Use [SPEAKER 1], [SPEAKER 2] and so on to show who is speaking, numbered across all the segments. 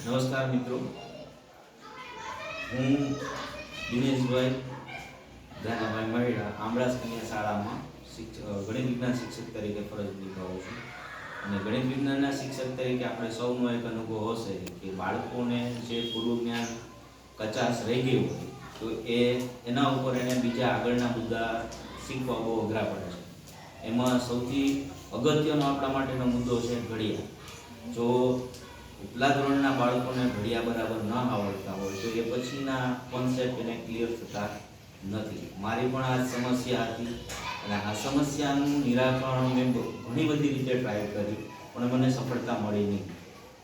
[SPEAKER 1] નમસ્કાર મિત્રો, હું દિનેશભાઈ દાનાભાઈ મહિડા આમળાસ કન્યા શાળામાં ગણિત વિજ્ઞાન શિક્ષક તરીકે ફરજ નિભાવું છું. અને ગણિત વિજ્ઞાનના શિક્ષક તરીકે આપણે સૌનો એક અનુભવ હશે કે બાળકોને જે પૂર્વ જ્ઞાન કચાશ રહી ગયું હોય તો એના ઉપર એને બીજા આગળના મુદ્દા શીખવા બહુ અઘરા પડે છે. એમાં સૌથી અગત્યનો આપણા માટેનો મુદ્દો છે ઘડિયા. જો ઉપલા ધોરણના બાળકોને ઘડિયા બરાબર ન આવડતા હોય તો એ પછીના કોન્સેપ્ટ એને ક્લિયર થતા નથી. મારી પણ આ સમસ્યા હતી અને આ સમસ્યાનું નિરાકરણ મેં ઘણી બધી રીતે ટ્રાય કરી પણ મને સફળતા મળી નહીં.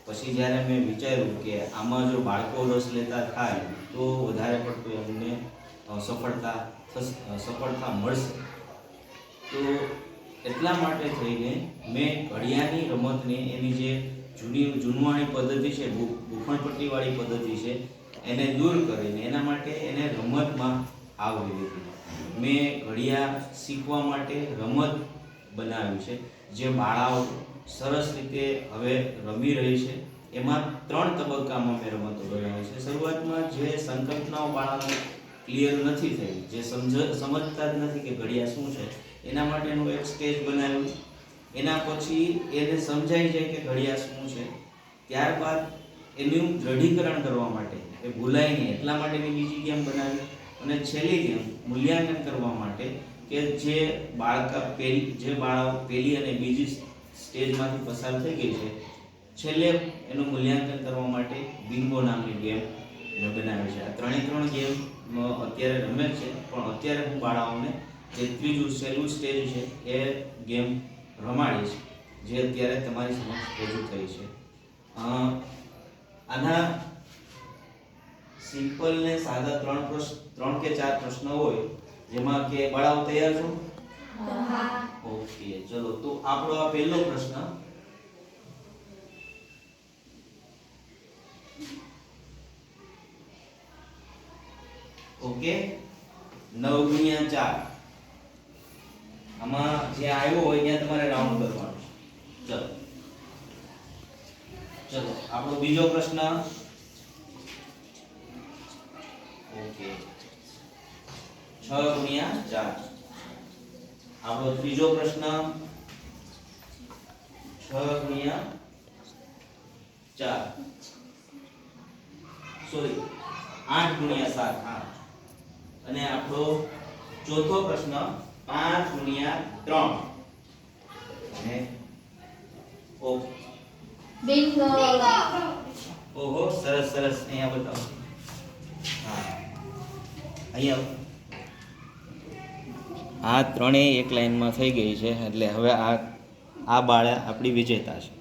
[SPEAKER 1] પછી જ્યારે મેં વિચાર્યું કે આમાં જો બાળકો રસ લેતા થાય તો વધારે પડતું એમને સફળતા મળશે. તો એટલા માટે થઈને મેં ઘડિયાની રમતને એની જે જૂનવાણી પદ્ધતિ છે, ગોખણપટ્ટીવાળી પદ્ધતિ છે, એને દૂર કરીને એના માટે એને રમતમાં આવરી લીધી. મેં ઘડિયા શીખવા માટે રમત બનાવ્યું છે જે બાળાઓ સરસ રીતે હવે રમી રહી છે. એમાં 3 તબક્કામાં મેં રમતો બનાવી છે. શરૂઆતમાં જે સંકલ્પનાઓ બાળાને ક્લિયર નથી થઈ, જે સમજતા જ નથી કે ઘડિયા શું છે, એના માટેનું એક સ્ટેજ બનાવ્યું. એના પછી એને સમજાઈ જાય કે ઘડિયા શું છે. ત્યારબાદ એનું દ્રઢીકરણ કરવા માટે, એ ભૂલાય નહીં એટલા માટેની બીજી ગેમ બનાવી. અને છેલ્લી ગેમ મૂલ્યાંકન કરવા માટે કે જે બાળકો પહેલી અને બીજી સ્ટેજમાંથી પસાર થઈ ગઈ છે, છેલ્લે એનું મૂલ્યાંકન કરવા માટે બિંગો નામની ગેમ મેં બનાવી છે. આ 3 ગેમ અત્યારે રમે છે, પણ અત્યારે હું બાળાઓને જે ત્રીજું સહેલું સ્ટેજ છે એ ગેમ રમાડીશ, જે અત્યારે તમારી સમક્ષ રજૂ થઈ છે. આના સિમ્પલ ને સાદા 3 કે 4 પ્રશ્નો હોય, જેમાં કે બાળાઓ તૈયાર છો? હા. ઓકે, ચલો તો આપણો આ પહેલો પ્રશ્ન. ઓકે, 9 × 4. આમાં જે આવ્યો હોય ત્યાં તમારે રાઉન્ડ કરવાનું છે. ચલો આપણો બીજો પ્રશ્ન. ઓકે, 6 × 4. આપણો ત્રીજો પ્રશ્ન 6 × 4, સોરી 8 × 7. હા. અને આપણો ચોથો પ્રશ્ન 5 × 3. અને ઓકે,
[SPEAKER 2] બિંગો.
[SPEAKER 1] ઓહો, સરસ સરસ. અહીંયા બતાવો. હા, અહીંયા આ ત્રણેય એક લાઈનમાં થઈ ગઈ છે, એટલે હવે આ બાળા આપણી વિજેતા છે.